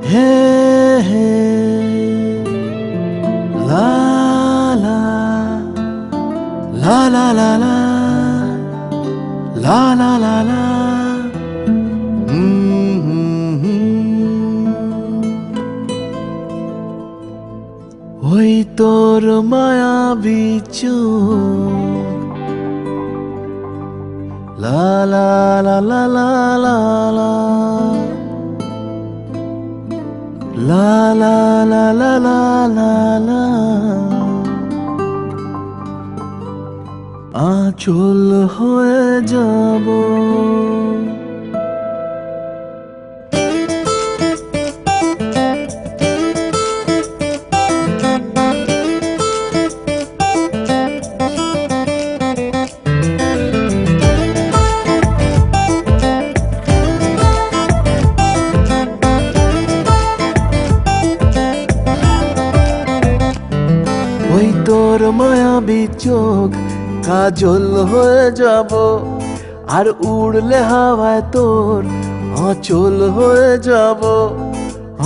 হে হে লা লা লা লা লা লা লা লা লা লা ওই তোর মায়াবী চোখ লা লা লা লা লা লা লা লা লা লা লা লা লা লা আঁচল হয়ে যাব ওই তোর মায়াবী চোখ কাজল হয়ে যাব আর উড়লে হাওয়ায় তোর আঁচল হয়ে যাব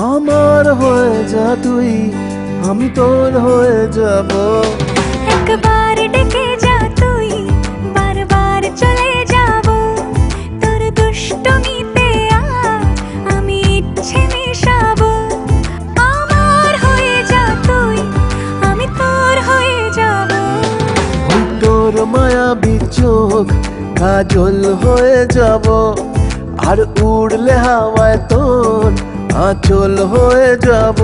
আমার হয়ে যা তুই আমি তোর হয়ে যাব একবার ডেকে যা তুই বারবার চলে যাব তোর দুষ্টমিতে আমি ইচ্ছে মিশাবো আমার হয়ে যা তুই আমি তোর হয়ে যাব ওই তোর মায়াবী চোখ কাজল হয়ে যাব আর উড়লে হাওয়ায় তোর আঁচল হয়ে যাব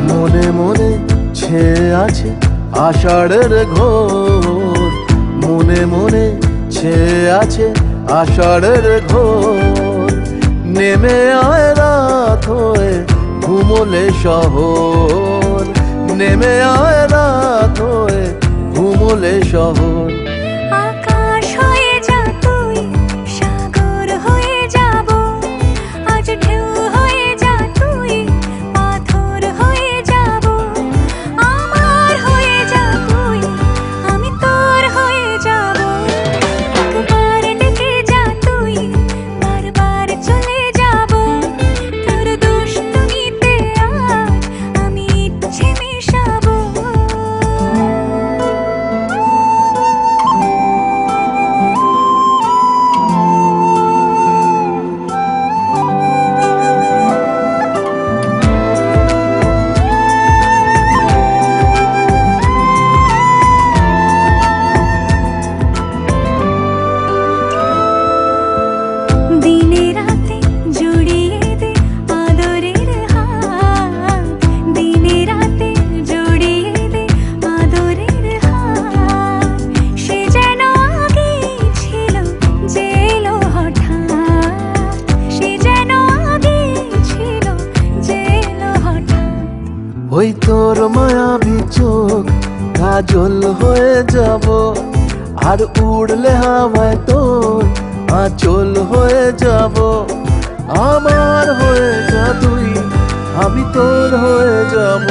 মনে মনে ছেয়ে আছে আষাঢ়ের ঘোর মনে মনে ছেয়ে আছে আষাঢ়ের ঘোর নেমে আয় রাত হয়ে ঘুমোলে শহর নেমে আয় রাত হয়ে ঘুমোলে শহর আকাশ হয়ে যা তুই সাগর হয়ে যাব আজ ঢেউ হয়ে যা তুই পাথর হয়ে যাব আমার হয়ে যা তুই আমি তোর হয়ে যাব একবার ডেকে যা তুই বারবার চলে যাব তোর দুষ্টমিতে আমি ইচ্ছে মিশাবো দিনে রাতে জড়িয়ে দে আদরের হাত দিনে রাতে জড়িয়ে দে আদরের হাত সে যেন আগে ছিল যে এলো হঠাৎ সে যেন আগে ছিল যে এলো হঠাৎ ওই তোর মায়াবী চোখ কাজল হয়ে যাব আর উড়লে হাওয়ায় তোর আঁচল হয়ে যাব আমার হয়ে যা তুই আমি তোর হয়ে যাব